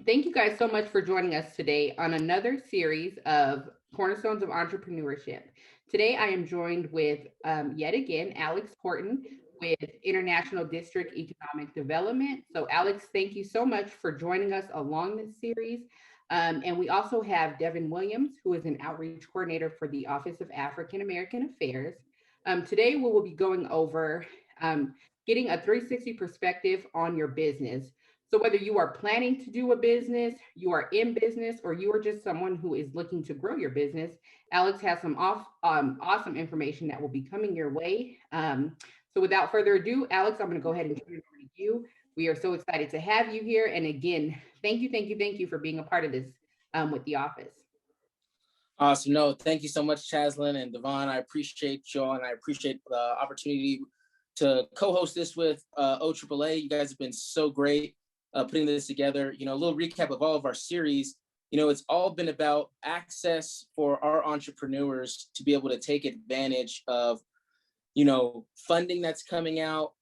Thank you guys so much for joining us today on another series of Cornerstones of Entrepreneurship. Today, I am joined with, yet again, Alex Horton with International District Economic Development. So, Alex, thank you so much for joining us along this series. And we also have Devin Williams, who is an outreach coordinator for the Office of African American Affairs. Today, we will be going over getting a 360 perspective on your business. So whether you are planning to do a business, you are in business, or you are just someone who is looking to grow your business, Alex has some awesome information that will be coming your way. So without further ado, Alex, I'm going to go ahead and turn it over to you. We are so excited to have you here. And again, thank you for being a part of this with the office. Awesome. No, thank you so much, Chaslin and Devon. I appreciate y'all, and I appreciate the opportunity to co-host this with OAAA. You guys have been so great putting this together. A little recap of all of our series. It's all been about access for our entrepreneurs to be able to take advantage of, funding that's coming out,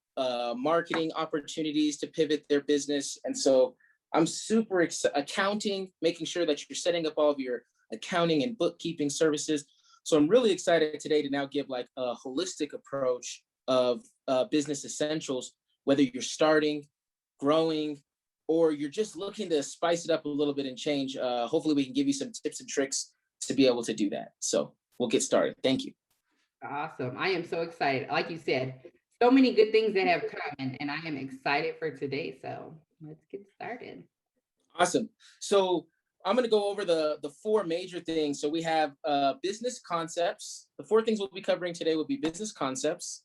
marketing opportunities to pivot their business. And so I'm super accounting, making sure that you're setting up all of your accounting and bookkeeping services. So I'm really excited today to now give like a holistic approach of business essentials, whether you're starting, growing, or you're just looking to spice it up a little bit and change. Hopefully we can give you some tips and tricks to be able to do that. So we'll get started. Thank you. Awesome. I am so excited. Like you said, so many good things that have come, and I am excited for today. So let's get started. Awesome. So I'm going to go over the four major things. So we have business concepts. The four things we'll be covering today will be business concepts,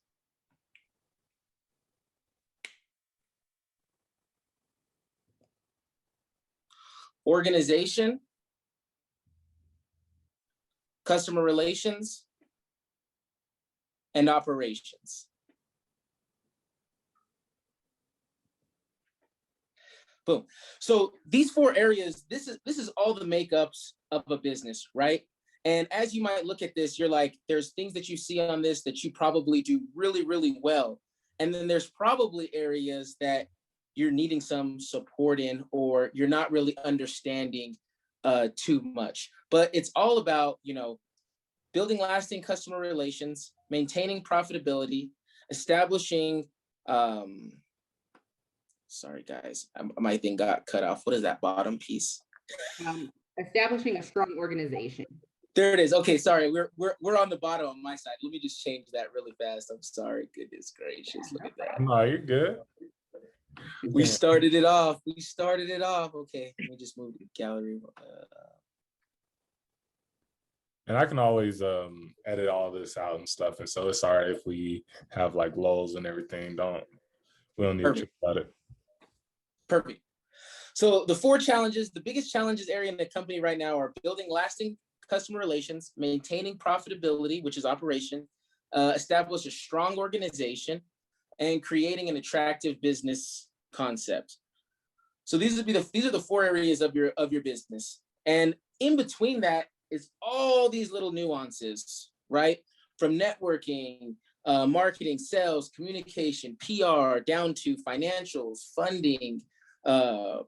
organization, customer relations, and operations. Boom. So these four areas, this is all the makeups of a business, right? And as you might look at this, you're like, there's things that you see on this that you probably do really, really well. And then there's probably areas that you're needing some support in, or you're not really understanding too much. But it's all about, building lasting customer relations, maintaining profitability, establishing, sorry guys, my thing got cut off. What is that bottom piece? Establishing a strong organization. There it is. Okay, sorry, we're on the bottom on my side. Let me just change that really fast. I'm sorry. Goodness gracious, look at that. No, you're good. We started it off. Okay, let me just move the gallery. And I can always edit all this out and stuff. And so it's all right if we have like lulls and everything. We don't need to think about it. Perfect. So the four challenges, the biggest challenges area in the company right now are building lasting customer relations, maintaining profitability, which is operation, establish a strong organization, and creating an attractive business concept. So these are the four areas of your business. And in between that is all these little nuances, right? From networking, marketing, sales, communication, PR, down to financials, funding,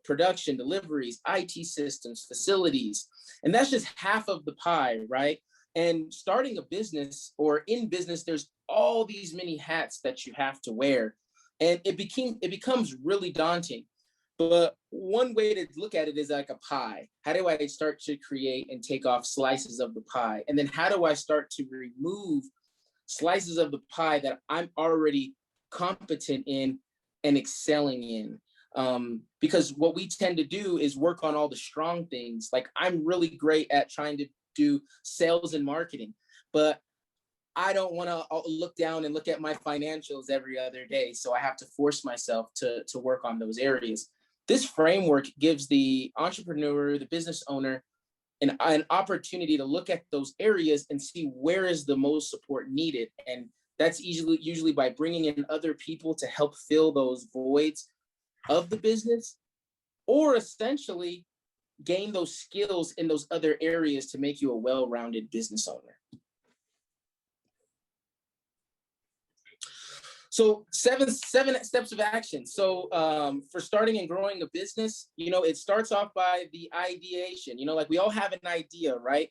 production, deliveries, IT systems, facilities. And that's just half of the pie, right? And starting a business or in business, there's all these many hats that you have to wear. And it becomes really daunting. But one way to look at it is like a pie. How do I start to create and take off slices of the pie? And then how do I start to remove slices of the pie that I'm already competent in and excelling in? Because what we tend to do is work on all the strong things. Like I'm really great at trying to do sales and marketing, but I don't want to look down and look at my financials every other day. So I have to force myself to work on those areas. This framework gives the entrepreneur, the business owner, an opportunity to look at those areas and see where is the most support needed. And that's usually by bringing in other people to help fill those voids of the business, or essentially gain those skills in those other areas to make you a well-rounded business owner. So seven steps of action. So for starting and growing a business, it starts off by the ideation. Like we all have an idea, right?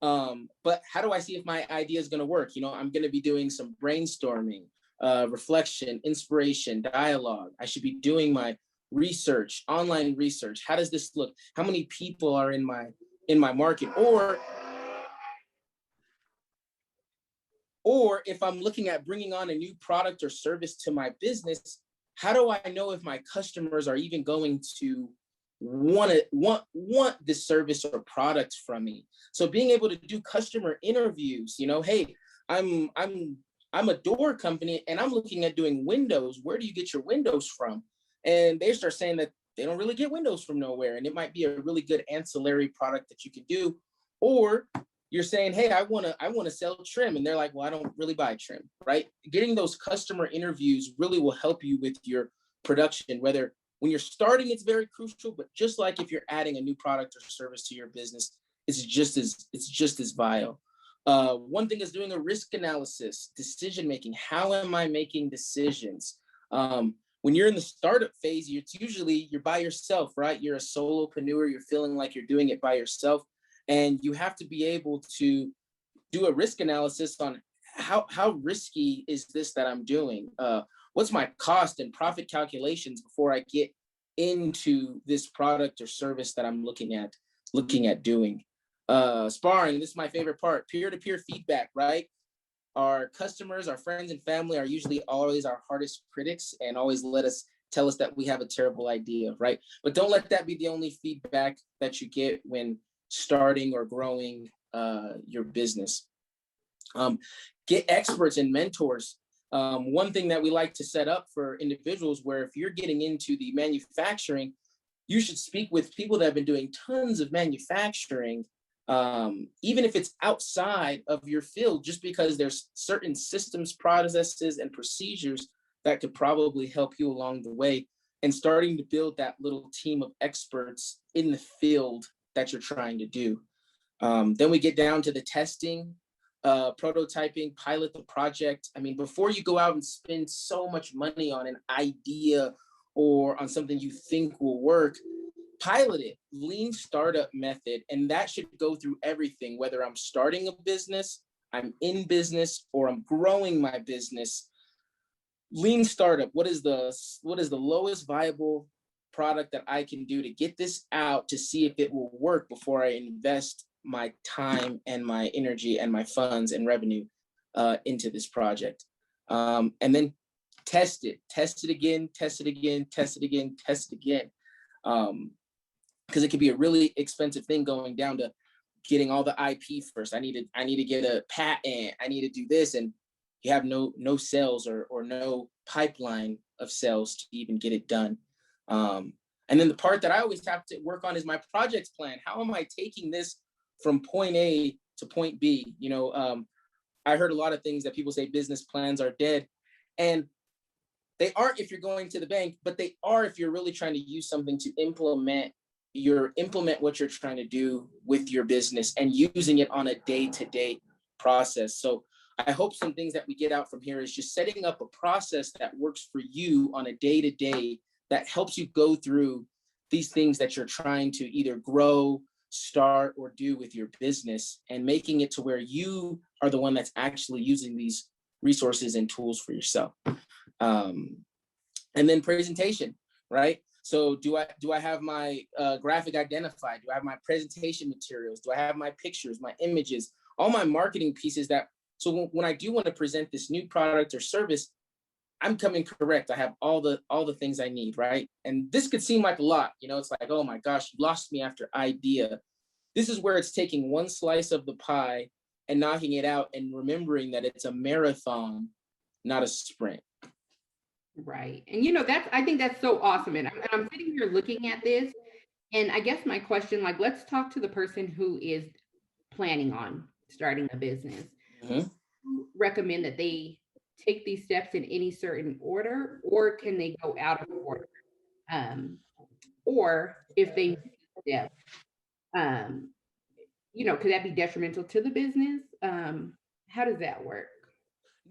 But how do I see if my idea is going to work? I'm going to be doing some brainstorming, reflection, inspiration, dialogue. I should be doing my research, online research. How does this look? How many people are in my market? Or if I'm looking at bringing on a new product or service to my business, how do I know if my customers are even going to want this service or product from me? So being able to do customer interviews, hey, I'm a door company and I'm looking at doing windows. Where do you get your windows from? And they start saying that they don't really get windows from nowhere. And it might be a really good ancillary product that you can do. Or you're saying, hey, I want to sell trim. And they're like, well, I don't really buy trim, right? Getting those customer interviews really will help you with your production, whether when you're starting, it's very crucial, but just like if you're adding a new product or service to your business, it's just as vital. One thing is doing a risk analysis, decision-making. How am I making decisions? When you're in the startup phase, you're by yourself, right? You're a solopreneur. You're feeling like you're doing it by yourself. And you have to be able to do a risk analysis on how risky is this that I'm doing? What's my cost and profit calculations before I get into this product or service that I'm looking at doing? Sparring, this is my favorite part, peer-to-peer feedback, right? Our customers, our friends and family are usually always our hardest critics and always tell us that we have a terrible idea, right? But don't let that be the only feedback that you get when starting or growing your business. Get experts and mentors. One thing that we like to set up for individuals, where if you're getting into the manufacturing, you should speak with people that have been doing tons of manufacturing, even if it's outside of your field, just because there's certain systems, processes, and procedures that could probably help you along the way, and starting to build that little team of experts in the field that you're trying to do. Then we get down to the testing, prototyping, pilot the project. I mean, before you go out and spend so much money on an idea or on something you think will work, pilot it, lean startup method. And that should go through everything, whether I'm starting a business, I'm in business, or I'm growing my business. Lean startup, what is the lowest viable product that I can do to get this out to see if it will work before I invest my time and my energy and my funds and revenue into this project. And then test it again, test it again. Because it could be a really expensive thing going down to getting all the IP first. I need to get a patent. I need to do this. And you have no sales or no pipeline of sales to even get it done. And then the part that I always have to work on is my project plan. How am I taking this from point A to point B? I heard a lot of things that people say business plans are dead, and they aren't if you're going to the bank, but they are if you're really trying to use something to implement what you're trying to do with your business and using it on a day-to-day process. So I hope some things that we get out from here is just setting up a process that works for you on a day-to-day that helps you go through these things that you're trying to either grow, start, or do with your business, and making it to where you are the one that's actually using these resources and tools for yourself. And then presentation, right? So do I have my graphic identified? Do I have my presentation materials? Do I have my pictures, my images, all my marketing pieces so when I do want to present this new product or service, I'm coming correct. I have all the things I need, right? And this could seem like a lot, it's like, oh my gosh, you lost me after idea. This is where it's taking one slice of the pie and knocking it out and remembering that it's a marathon, not a sprint. Right. And I think that's so awesome. And I'm sitting here looking at this, and I guess my question, like, let's talk to the person who is planning on starting a business. Mm-hmm. Recommend that they take these steps in any certain order, or can they go out of order? Or if they step, could that be detrimental to the business? How does that work?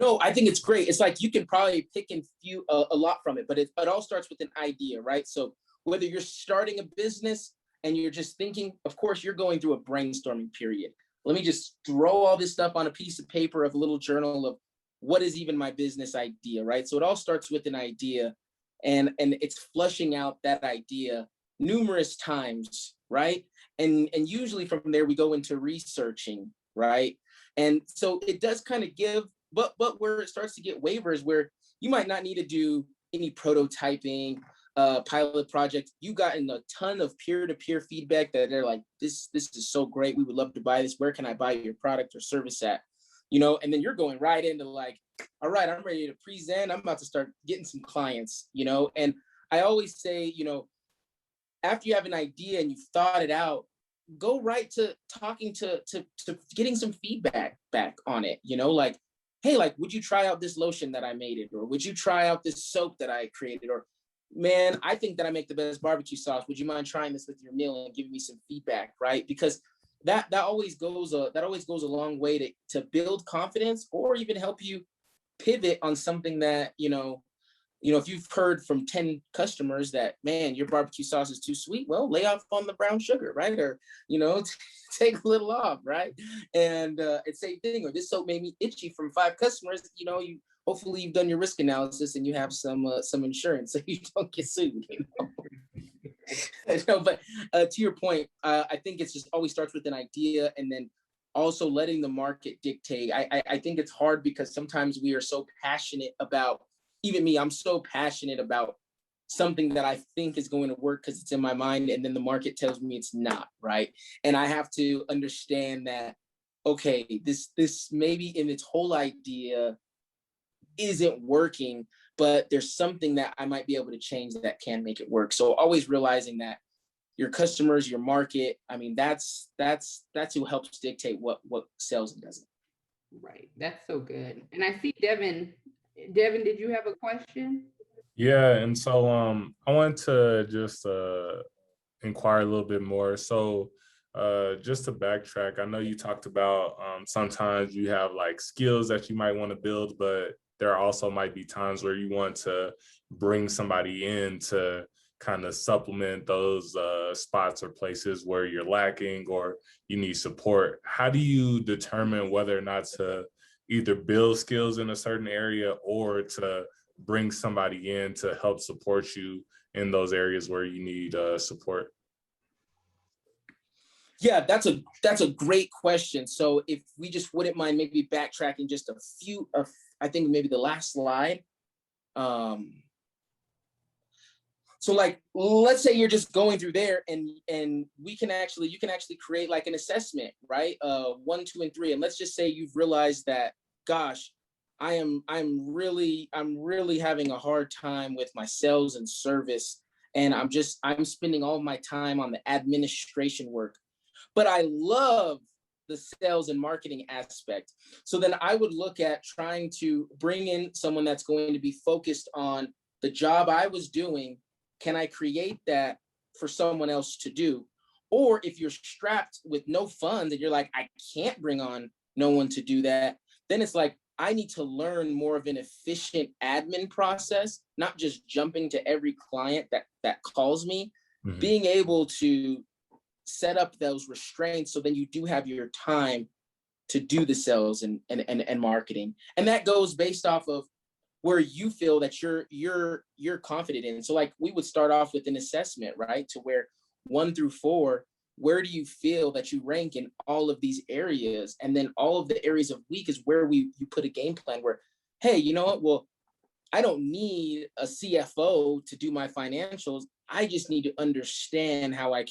No, I think it's great. It's like you can probably pick and few a lot from it, but it all starts with an idea, right? So whether you're starting a business and you're just thinking, of course, you're going through a brainstorming period. Let me just throw all this stuff on a piece of paper, of a little journal of what is even my business idea, right? So it all starts with an idea, and it's flushing out that idea numerous times, right? And usually from there we go into researching, right? And so it does kind of give, but where it starts to get waivers, where you might not need to do any prototyping, pilot project. You gotten a ton of peer-to-peer feedback that they're like, this is so great, we would love to buy this, where can I buy your product or service at? And then you're going right into like, all right, I'm ready to present, I'm about to start getting some clients. And I always say, after you have an idea and you've thought it out, go right to talking to getting some feedback back on it. Like, hey, like, would you try out this lotion that I made it? Or would you try out this soap that I created? Or, man, I think that I make the best barbecue sauce. Would you mind trying this with your meal and giving me some feedback, right? Because that always goes a long way to build confidence, or even help you pivot on something that, if you've heard from 10 customers that, man, your barbecue sauce is too sweet, well, lay off on the brown sugar, right? Or, take a little off, right? And it's same thing. Or this soap made me itchy from 5 customers. Hopefully you've done your risk analysis and you have some insurance so you don't get sued. But to your point, I think it's just always starts with an idea, and then also letting the market dictate. I think it's hard because sometimes we are so passionate about, even me, I'm so passionate about something that I think is going to work because it's in my mind, and then the market tells me it's not, right? And I have to understand that, okay, this maybe in its whole idea isn't working, but there's something that I might be able to change that can make it work. So always realizing that your customers, your market, I mean, that's who helps dictate what sells and doesn't. Right. That's so good. And I see Devin. Devin, did you have a question? Yeah, and so I wanted to just inquire a little bit more. So just to backtrack, I know you talked about sometimes you have like skills that you might want to build, but there also might be times where you want to bring somebody in to kind of supplement those spots or places where you're lacking or you need support. How do you determine whether or not to either build skills in a certain area or to bring somebody in to help support you in those areas where you need support? Yeah, that's a great question. So if we just wouldn't mind maybe backtracking just a few of, I think maybe the last slide. So like, let's say you're just going through there, and you can actually create like an assessment, right? 1, 2, and 3. And let's just say you've realized that, gosh, I'm really having a hard time with my sales and service. And I'm spending all of my time on the administration work, but I love the sales and marketing aspect. So then I would look at trying to bring in someone that's going to be focused on the job I was doing. Can I create that for someone else to do? Or if you're strapped with no funds and you're like, I can't bring on no one to do that, then it's like, I need to learn more of an efficient admin process, not just jumping to every client that calls me, being able to set up those restraints so then you do have your time to do the sales and marketing. And that goes based off of where you feel that you're confident in. So like we would start off with an assessment, right? To where 1 through 4, where do you feel that you rank in all of these areas? And then all of the areas of weak is where you put a game plan where, hey, you know what? Well, I don't need a CFO to do my financials. I just need to understand how I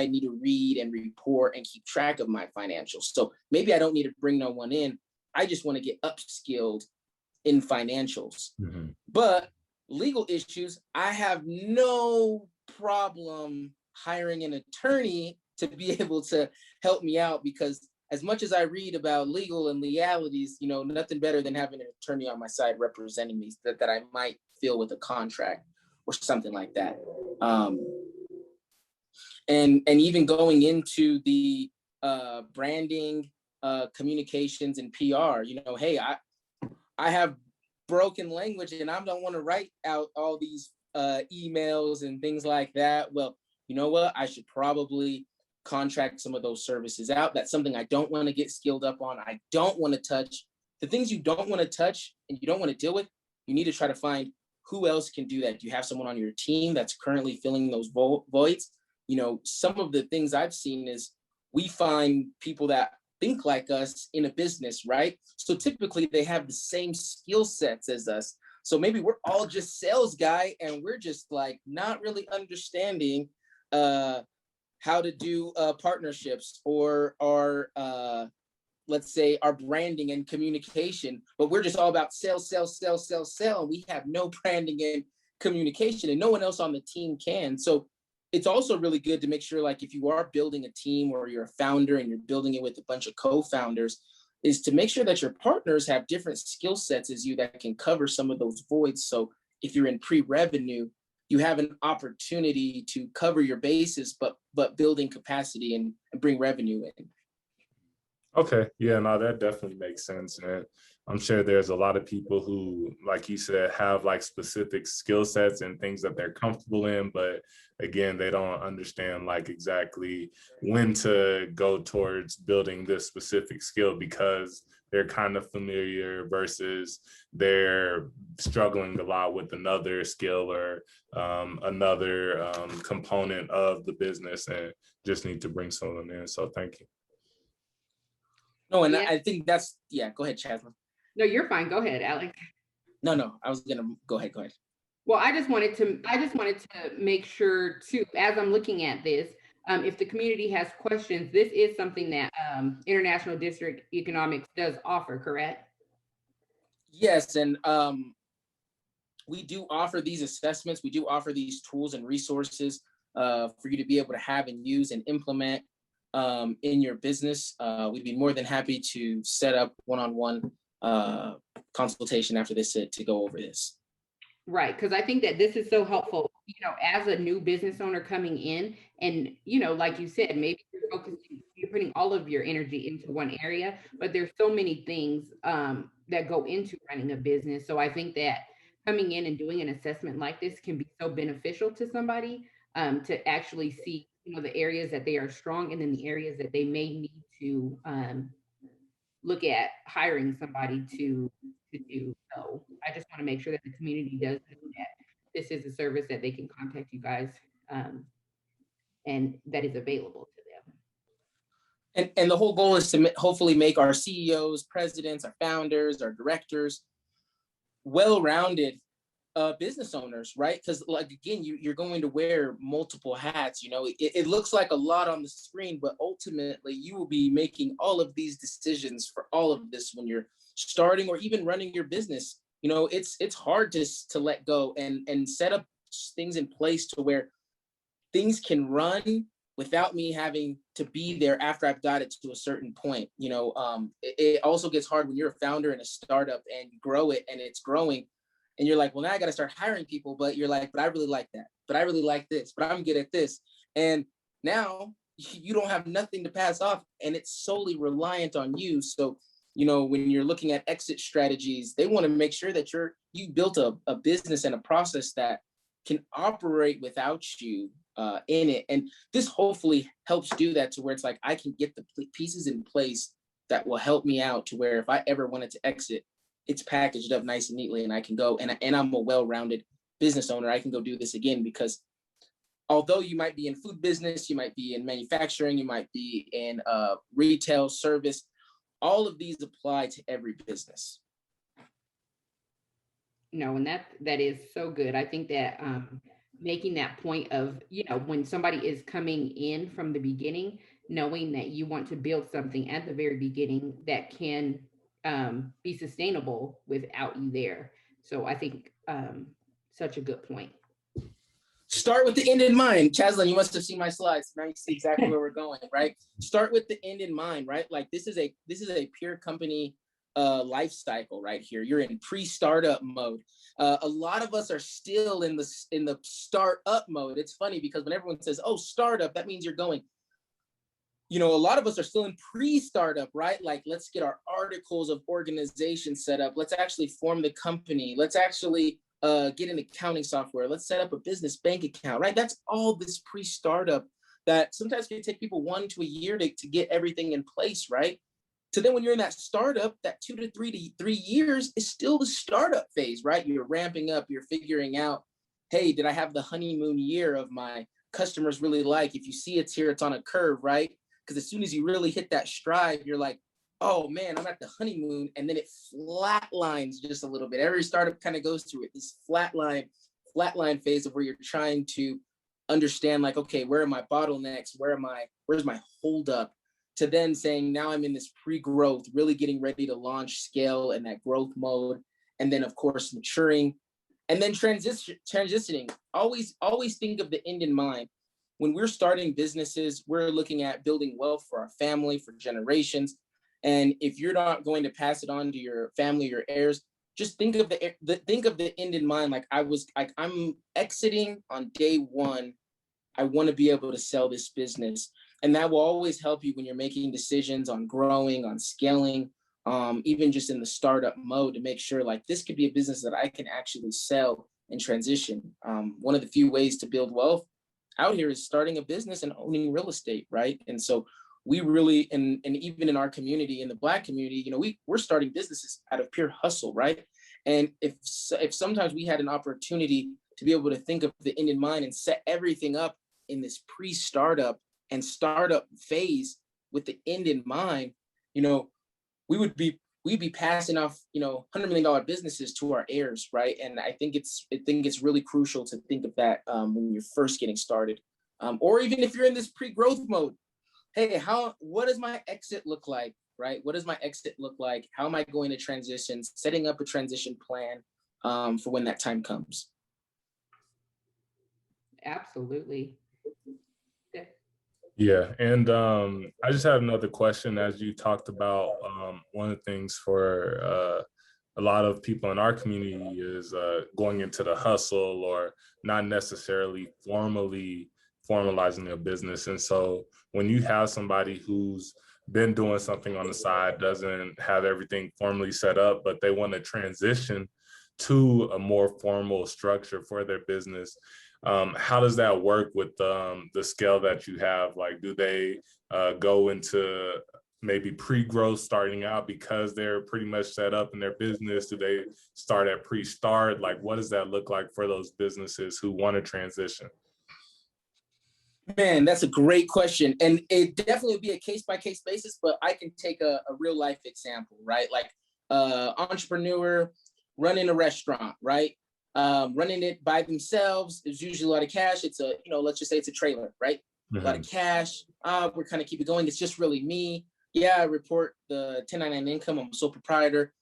need to read and report and keep track of my financials. So maybe I don't need to bring no one in. I just want to get upskilled in financials. But legal issues, I have no problem hiring an attorney to be able to help me out, because as much as I read about legal and legalities, nothing better than having an attorney on my side representing me that I might feel with a contract or something like that. And even going into the branding, communications, and PR, hey, I have broken language and I don't want to write out all these emails and things like that. Well, you know what? I should probably contract some of those services out. That's something I don't want to get skilled up on. I don't want to touch. The things you don't want to touch and you don't want to deal with, you need to try to find who else can do that. Do you have someone on your team that's currently filling those voids? You know, some of the things I've seen is we find people that think like us in a business, right? So typically they have the same skill sets as us. So maybe we're all just sales guy and we're just like not really understanding how to do partnerships or our let's say our branding and communication, but we're just all about sales, sales, sales, sales, sell. We have no branding and communication and no one else on the team can. So it's also really good to make sure, like if you are building a team or you're a founder and you're building it with a bunch of co-founders, is to make sure that your partners have different skill sets as you that can cover some of those voids. So if you're in pre-revenue, you have an opportunity to cover your bases, but building capacity and bring revenue in. Okay, yeah, no, that definitely makes sense. And I'm sure there's a lot of people who, like you said, have like specific skill sets and things that they're comfortable in, but again, they don't understand like exactly when to go towards building this specific skill because they're kind of familiar versus they're struggling a lot with another skill or another component of the business and just need to bring someone in. So thank you. No, and yeah. I think that's, yeah, go ahead, Chaslin. No, you're fine. Go ahead, Alex. No, I was gonna go ahead. Well, I just wanted to make sure too, as I'm looking at this, if the community has questions, this is something that International District Economics does offer, correct? Yes, and we do offer these assessments. We do offer these tools and resources for you to be able to have and use and implement in your business. We'd be more than happy to set up one-on-one consultation after this to go over this. Right, because I think that this is so helpful, you know, as a new business owner coming in and, you know, like you said, maybe you're putting all of your energy into one area, but there's so many things that go into running a business. So I think that coming in and doing an assessment like this can be so beneficial to somebody to actually see, you know, the areas that they are strong and then the areas that they may need to look at hiring somebody to do. So I just want to make sure that the community does know that this is a service that they can contact you guys and that is available to them. And the whole goal is to hopefully make our CEOs, presidents, our founders, our directors well-rounded business owners, right? Because like, again, you're going to wear multiple hats. You know, it looks like a lot on the screen, but ultimately you will be making all of these decisions for all of this when you're starting or even running your business. You know, it's hard to let go and set up things in place to where things can run without me having to be there after I've got it to a certain point. You know, it also gets hard when you're a founder in a startup and you grow it and it's growing. And you're like, well, now I got to start hiring people. But you're like, but I really like that. But I really like this. But I'm good at this. And now you don't have nothing to pass off. And it's solely reliant on you. So, you know, when you're looking at exit strategies, they want to make sure that you built a business and a process that can operate without you in it. And this hopefully helps do that to where it's like, I can get the pieces in place that will help me out to where if I ever wanted to exit, it's packaged up nice and neatly and I can go and I'm a well-rounded business owner. I can go do this again because although you might be in food business, you might be in manufacturing, you might be in retail service, all of these apply to every business. No, and that is so good. I think that making that point of, you know, when somebody is coming in from the beginning, knowing that you want to build something at the very beginning that can be sustainable without you there. So I think such a good point. Start with the end in mind. Chaslin, you must have seen my slides. Now you see exactly where we're going, right? Start with the end in mind, right? Like this is a pure company life cycle right here. You're in pre-startup mode. A lot of us are still in the startup mode. It's funny because when everyone says, oh, startup, that means you're a lot of us are still in pre-startup, right? Like, let's get our articles of organization set up. Let's actually form the company. Let's actually get an accounting software. Let's set up a business bank account, right? That's all this pre-startup that sometimes can take people 1 to a year to get everything in place, right? So then when you're in that startup, that 2 to 3 years is still the startup phase, right? You're ramping up, you're figuring out, hey, did I have the honeymoon year of my customers really like? If you see it's here, it's on a curve, right? Because as soon as you really hit that stride, you're like, oh man, I'm at the honeymoon. And then it flatlines just a little bit. Every startup kind of goes through it, this flatline phase of where you're trying to understand, like, okay, where are my bottlenecks? Where's my holdup? To then saying, now I'm in this pre-growth, really getting ready to launch, scale, and that growth mode. And then of course, maturing and then transitioning. Always think of the end in mind. When we're starting businesses, we're looking at building wealth for our family, for generations. And if you're not going to pass it on to your family, your heirs, just think of the end in mind. Like, I'm exiting on day one. I want to be able to sell this business. And that will always help you when you're making decisions on growing, on scaling, even just in the startup mode, to make sure, like, this could be a business that I can actually sell and transition. One of the few ways to build wealth out here is starting a business and owning real estate, right? And so we really, and even in our community, in the Black community, we're starting businesses out of pure hustle, right? And if sometimes we had an opportunity to be able to think of the end in mind and set everything up in this pre-startup and startup phase with the end in mind, we'd be passing off, $100 million businesses to our heirs, right? And I think it's really crucial to think of that when you're first getting started, or even if you're in this pre-growth mode. Hey, what does my exit look like, right? What does my exit look like? How am I going to transition? Setting up a transition plan for when that time comes. Absolutely. Yeah, and I just had another question. As you talked about, one of the things for a lot of people in our community is going into the hustle, or not necessarily formalizing a business. And so when you have somebody who's been doing something on the side, doesn't have everything formally set up, but they want to transition to a more formal structure for their business, how does that work with the scale that you have? Like, do they go into maybe pre-growth starting out because they're pretty much set up in their business? Do they start at pre-start? Like, what does that look like for those businesses who want to transition? Man, that's a great question. And it definitely would be a case-by-case basis, but I can take a real life example, right? Like, entrepreneur running a restaurant, right? Running it by themselves. There's usually a lot of cash. It's let's just say it's a trailer, right? Mm-hmm. A lot of cash. We're kind of keep it going. It's just really me. Yeah, I report the 1099 income. I'm a sole proprietor.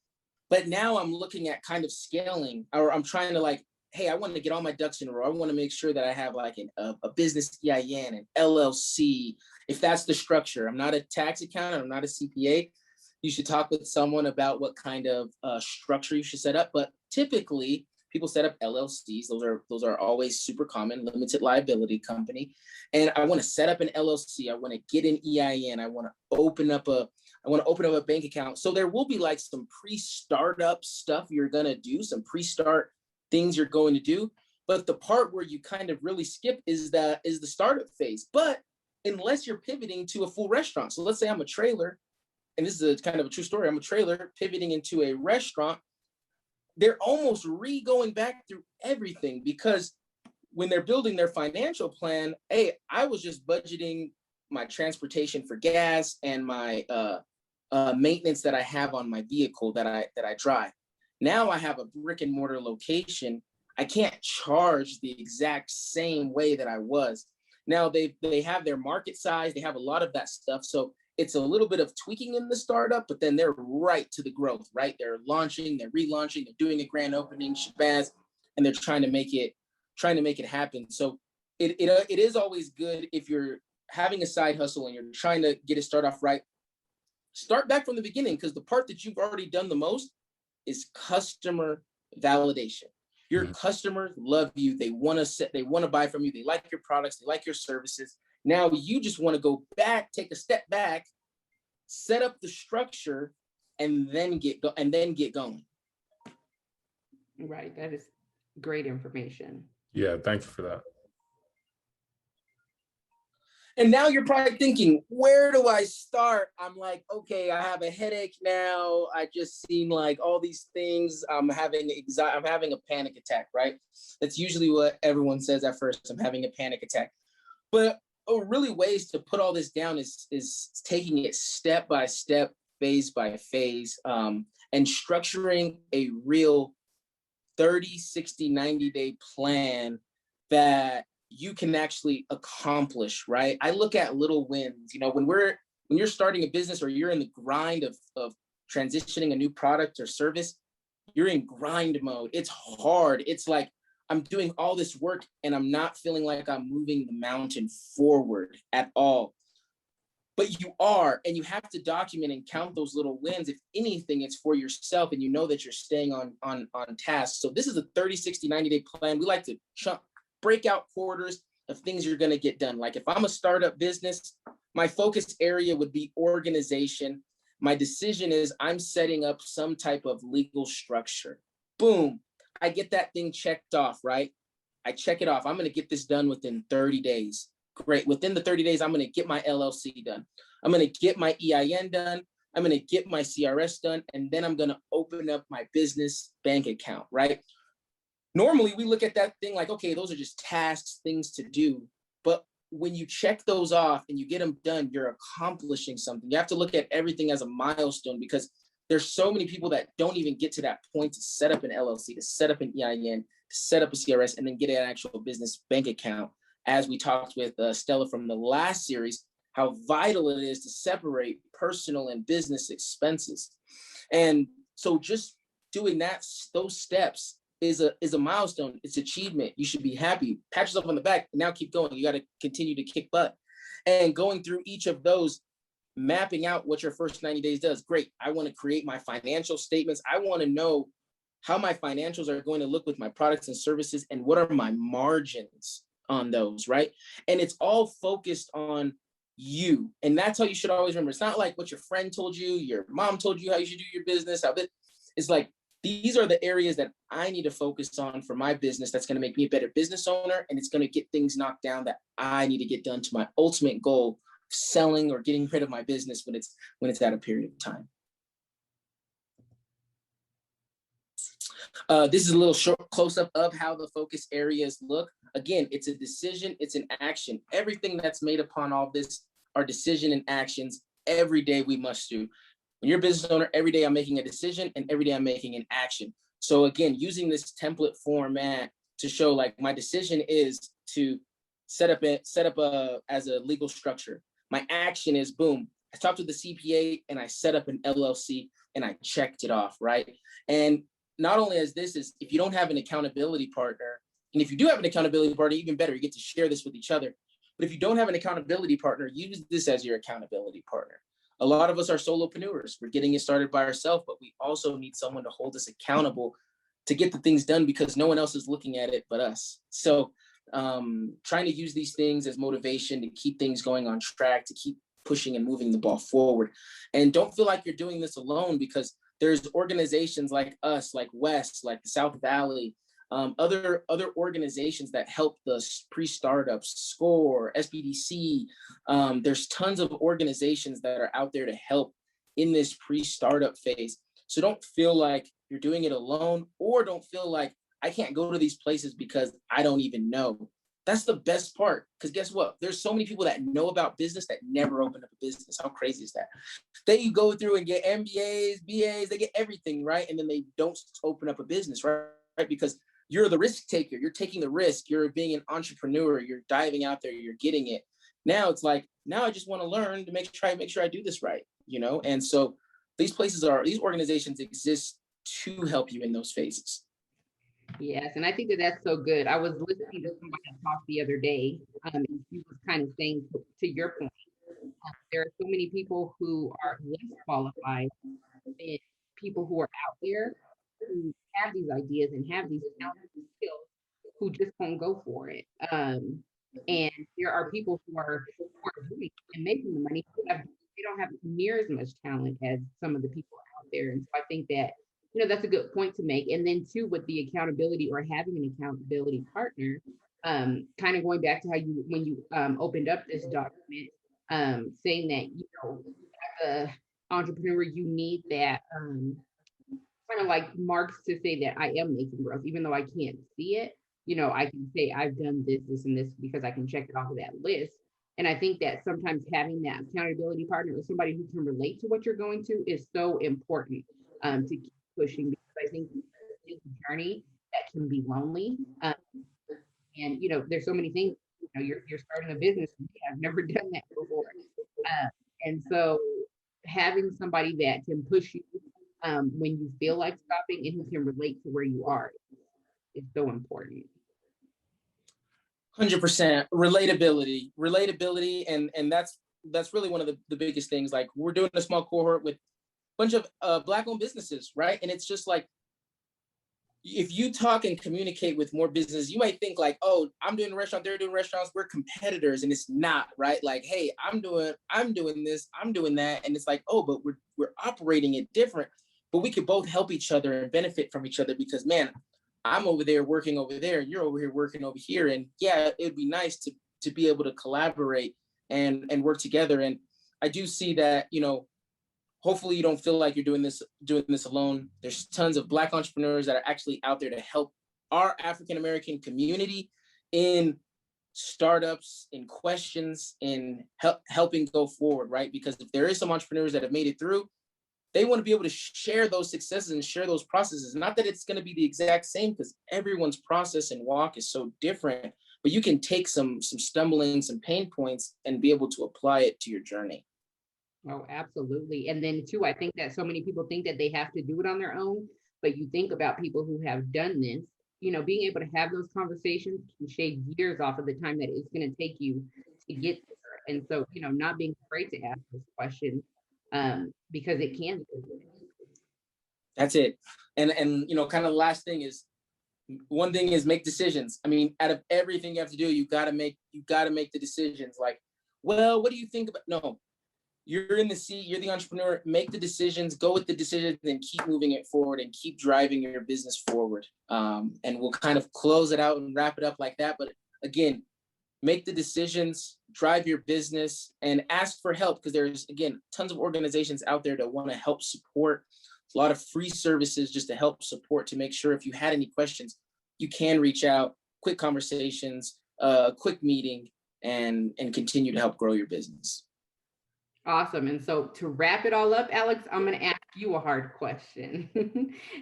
But now I'm looking at kind of scaling, or I'm trying to, like, hey, I want to get all my ducks in a row. I want to make sure that I have like a business EIN, an LLC, if that's the structure. I'm not a tax accountant. I'm not a CPA. You should talk with someone about what kind of structure you should set up. But typically, people set up LLCs. Those are always super common, limited liability company. And I want to set up an LLC. I want to get an EIN. I want to open up a bank account. So there will be like some pre-startup stuff you're going to do, some pre-start things you're going to do. But the part where you kind of really skip is the startup phase. But unless you're pivoting to a full restaurant. So let's say I'm a trailer, and this is kind of a true story. I'm a trailer pivoting into a restaurant. They're almost going back through everything, because when they're building their financial plan, hey, I was just budgeting my transportation for gas and my maintenance that I have on my vehicle that I drive. Now I have a brick and mortar location. I can't charge the exact same way that I was. Now they have their market size. They have a lot of that stuff. So it's a little bit of tweaking in the startup, but then they're right to the growth, right? They're launching, they're relaunching, they're doing a grand opening, shabazz, and they're trying to make it happen. So it is always good, if you're having a side hustle and you're trying to get it start off right, start back from the beginning, because the part that you've already done the most is customer validation. Your customers love you. They want to buy from you. They like your products. They like your services. Now you just want to go back, take a step back, set up the structure, and then get going. Right. That is great information. Yeah, thank you for that. And now you're probably thinking, where do I start? I'm like, okay, I have a headache now. I just seen like all these things. I'm having a panic attack, right? That's usually what everyone says at first. I'm having a panic attack. But really ways to put all this down is taking it step by step, phase by phase, and structuring a real 30, 60, 90-day plan that you can actually accomplish, right? I look at little wins. When you're starting a business or you're in the grind of transitioning a new product or service, you're in grind mode. It's hard. It's like I'm doing all this work and I'm not feeling like I'm moving the mountain forward at all. But you are, and you have to document and count those little wins. If anything, it's for yourself, and you know that you're staying on task. So this is a 30, 60, 90-day plan. We like to break out quarters of things you're going to get done. Like if I'm a startup business, my focus area would be organization. My decision is I'm setting up some type of legal structure. Boom. I get that thing checked off, right? I check it off. I'm going to get this done within 30 days. Great. Within the 30 days, I'm going to get my LLC done. I'm going to get my EIN done. I'm going to get my CRS done. And then I'm going to open up my business bank account, right? Normally, we look at that thing like, okay, those are just tasks, things to do. But when you check those off and you get them done, you're accomplishing something. You have to look at everything as a milestone, because there's so many people that don't even get to that point to set up an LLC, to set up an EIN, to set up a CRS, and then get an actual business bank account. As we talked with Stella from the last series, how vital it is to separate personal and business expenses. And so just doing those steps is a milestone. It's achievement. You should be happy. Pat yourself on the back and now keep going. You got to continue to kick butt. And going through each of those, mapping out what your first 90 days does. Great. I want to create my financial statements. I want to know how my financials are going to look with my products and services, and what are my margins on those, right? And it's all focused on you. And that's how you should always remember. It's not like what your friend told you, your mom told you how you should do your business. It's like, these are the areas that I need to focus on for my business. That's going to make me a better business owner. And it's going to get things knocked down that I need to get done to my ultimate goal, selling or getting rid of my business when it's at a period of time. This is a little short close-up of how the focus areas look. Again, it's a decision, it's an action. Everything that's made upon all this are decision and actions. Every day we must do. When you're a business owner, every day I'm making a decision and every day I'm making an action. So again, using this template format to show, like, my decision is to set up as a legal structure. My action is, boom, I talked to the CPA and I set up an LLC and I checked it off, right? And not only as this is, if you don't have an accountability partner, and if you do have an accountability partner, even better, you get to share this with each other. But if you don't have an accountability partner, use this as your accountability partner. A lot of us are solopreneurs. We're getting it started by ourselves, but we also need someone to hold us accountable to get the things done, because no one else is looking at it but us. So trying to use these things as motivation to keep things going on track, to keep pushing and moving the ball forward. And don't feel like you're doing this alone, because there's organizations like us, like West, like the South Valley, other organizations that help the pre-startups, SCORE, SBDC. There's tons of organizations that are out there to help in this pre-startup phase. So don't feel like you're doing it alone, or don't feel like I can't go to these places because I don't even know. That's the best part, because guess what? There's so many people that know about business that never opened up a business. How crazy is that? They go through and get MBAs, BAs, they get everything, right? And then they don't open up a business, right? Because you're the risk taker. You're taking the risk. You're being an entrepreneur. You're diving out there. You're getting it. Now it's like, now I just want to learn to make sure I do this right, And so these organizations exist to help you in those phases. Yes, and I think that that's so good. I was listening to somebody talk the other day, and he was kind of saying, to your point, there are so many people who are less qualified than people who are out there who have these ideas and have these talents and skills, who just won't go for it. And there are people who are doing and making the money who they don't have near as much talent as some of the people out there. And so I think that, that's a good point to make. And then too, with the accountability or having an accountability partner, kind of going back to how when you opened up this document, saying that, as a entrepreneur, you need that kind of like marks to say that I am making growth, even though I can't see it. I can say I've done this, this, and this because I can check it off of that list. And I think that sometimes having that accountability partner or somebody who can relate to what you're going to is so important to keep pushing, because I think it's a journey that can be lonely. And there's so many things. You're starting a business. I've never done that before, and so having somebody that can push you when you feel like stopping and who can relate to where you are is so important. 100% relatability, and that's really one of the biggest things. Like, we're doing a small cohort with a bunch of Black-owned businesses, right? And it's just like, if you talk and communicate with more business, you might think like, oh, I'm doing a restaurant, they're doing restaurants, we're competitors, and it's not, right? Like, hey, I'm doing this, I'm doing that, and it's like, oh, but we're operating it different, but we could both help each other and benefit from each other, because, man, I'm over there working over there, and you're over here working over here, and yeah, it'd be nice to be able to collaborate and work together. And I do see that, hopefully you don't feel like you're doing this alone. There's tons of Black entrepreneurs that are actually out there to help our African-American community in startups, in questions, in helping go forward, right? Because if there is some entrepreneurs that have made it through, they want to be able to share those successes and share those processes. Not that it's going to be the exact same, because everyone's process and walk is so different, but you can take some stumbling, some pain points, and be able to apply it to your journey. Oh, absolutely. And then too, I think that so many people think that they have to do it on their own, but you think about people who have done this, being able to have those conversations can shave years off of the time that it's going to take you to get there. And so, not being afraid to ask those questions, because it can. That's it. And kind of the last thing is, one thing is make decisions. I mean, out of everything you have to do, you got to make the decisions. Like, well, what do you think about? No, you're in the seat, you're the entrepreneur, make the decisions, go with the decisions, and keep moving it forward and keep driving your business forward. And we'll kind of close it out and wrap it up like that. But again, make the decisions, drive your business, and ask for help, because there's, again, tons of organizations out there that want to help support. A lot of free services just to help support, to make sure if you had any questions, you can reach out, quick conversations, quick meeting, and continue to help grow your business. Awesome. And so to wrap it all up, Alex, I'm going to ask you a hard question.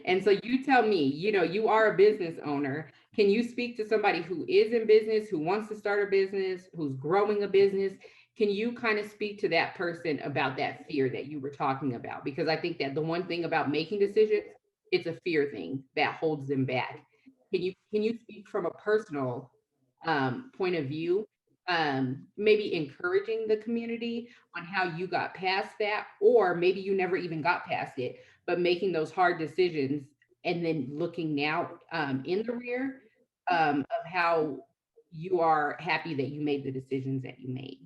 And so you tell me, you are a business owner. Can you speak to somebody who is in business, who wants to start a business, who's growing a business? Can you kind of speak to that person about that fear that you were talking about? Because I think that the one thing about making decisions, it's a fear thing that holds them back. Can you speak from a personal point of view, maybe encouraging the community on how you got past that, or maybe you never even got past it, but making those hard decisions and then looking now in the rear of how you are happy that you made the decisions that you made?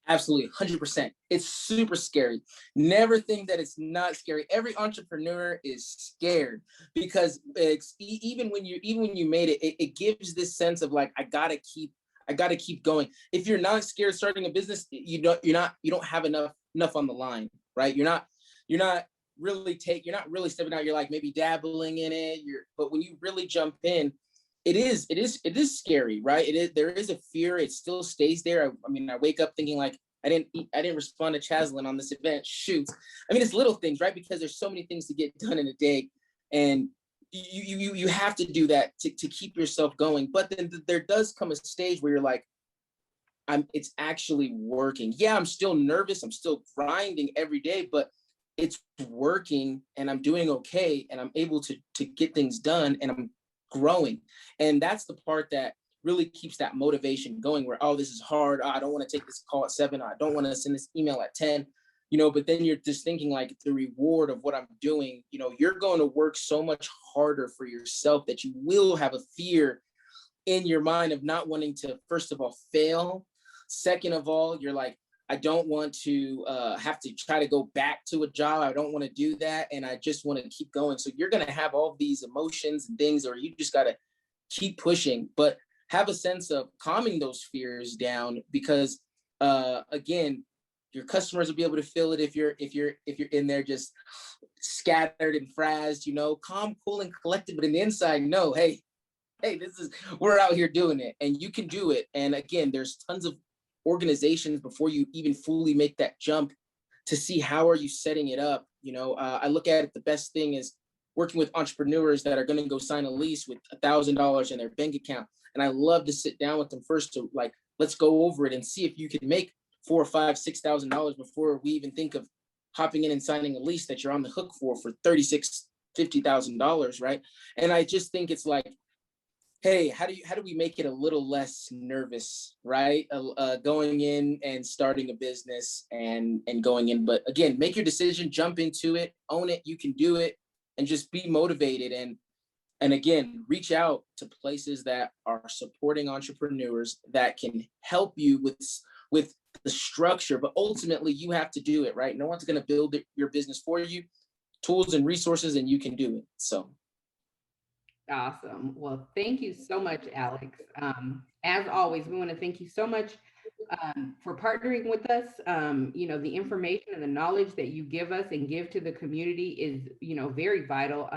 Absolutely, 100%. It's super scary. Never think that it's not scary. Every entrepreneur is scared, because it's, even when you made it, it gives this sense of like, I gotta keep going. If you're not scared starting a business, you don't have enough on the line, right? You're not really stepping out. You're like maybe dabbling in it. But when you really jump in, it is scary, right? There is a fear. It still stays there. I mean, I wake up thinking like, I didn't respond to Chaslin on this event. Shoot. I mean, it's little things, right? Because there's so many things to get done in a day, and you have to do that to keep yourself going. But then there does come a stage where you're like, it's actually working. Yeah, I'm still nervous. I'm still grinding every day, but it's working, and I'm doing okay, and I'm able to get things done, and I'm growing. And that's the part that really keeps that motivation going, where, oh, this is hard. Oh, I don't want to take this call at 7. I don't want to send this email at 10, but then you're just thinking like, the reward of what I'm doing, you're going to work so much harder for yourself that you will have a fear in your mind of not wanting to, first of all, fail. Second of all, you're like, I don't want to have to try to go back to a job. I don't want to do that. And I just want to keep going. So you're going to have all these emotions and things, or you just got to keep pushing, but have a sense of calming those fears down, because again, your customers will be able to feel it if you're in there just scattered and frazzed, you know, calm, cool, and collected, but in the inside, no, hey, we're out here doing it, and you can do it. And again, there's tons of organizations before you even fully make that jump to see how are you setting it up. You know, I look at it, the best thing is working with entrepreneurs that are going to go sign a lease with $1,000 in their bank account. And I love to sit down with them first to like, let's go over it and see if you can make $4,000, $5,000, $6,000 before we even think of hopping in and signing a lease that you're on the hook for $36,000, $50,000, right? And I just think it's like, hey, how do we make it a little less nervous, right? Going in and starting a business and going in, but again, make your decision, jump into it, own it, you can do it, and just be motivated. And again, reach out to places that are supporting entrepreneurs that can help you with the structure, but ultimately you have to do it, right? No one's going to build your business for you, tools and resources, and you can do it. So. Awesome. Well, thank you so much, Alex. As always, we want to thank you so much for partnering with us. You know, the information and the knowledge that you give us and give to the community is, you know, very vital.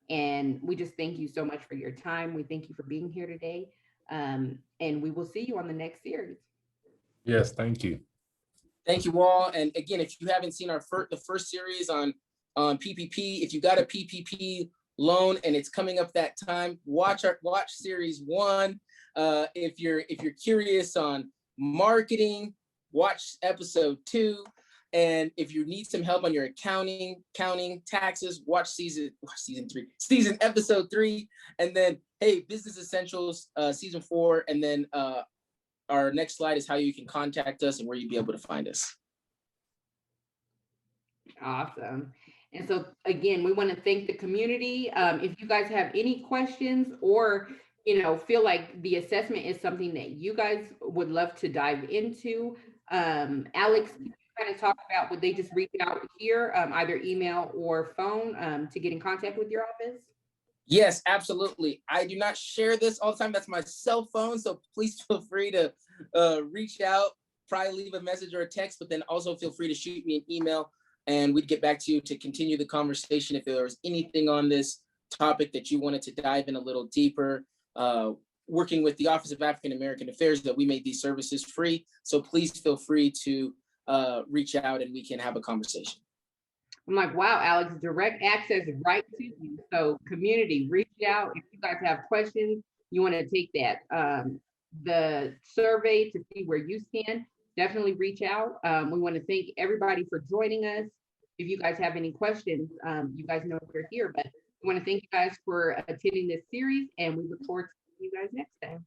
And we just thank you so much for your time. We thank you for being here today. And we will see you on the next series. Yes, thank you. Thank you all. And again, if you haven't seen the first series on PPP, if you got a PPP loan and it's coming up that time, watch series 1. If you're curious on marketing, watch episode 2. And if you need some help on your counting, taxes, watch episode 3. And then, hey, Business Essentials, season 4. And then our next slide is how you can contact us and where you'd be able to find us. Awesome. And so again, we want to thank the community. If you guys have any questions or, you know, feel like the assessment is something that you guys would love to dive into, Alex, kind of talk about, would they just reach out here, either email or phone, to get in contact with your office? Yes, absolutely. I do not share this all the time. That's my cell phone. So please feel free to reach out, probably leave a message or a text, but then also feel free to shoot me an email and we'd get back to you to continue the conversation. If there was anything on this topic that you wanted to dive in a little deeper, working with the Office of African American Affairs, that we made these services free. So please feel free to reach out and we can have a conversation. I'm like, wow, Alex, direct access right to you. So community, reach out. If you guys have questions, you want to take that, the survey to see where you stand, definitely reach out. We want to thank everybody for joining us. If you guys have any questions, you guys know we're here, but we want to thank you guys for attending this series and we look forward to seeing you guys next time.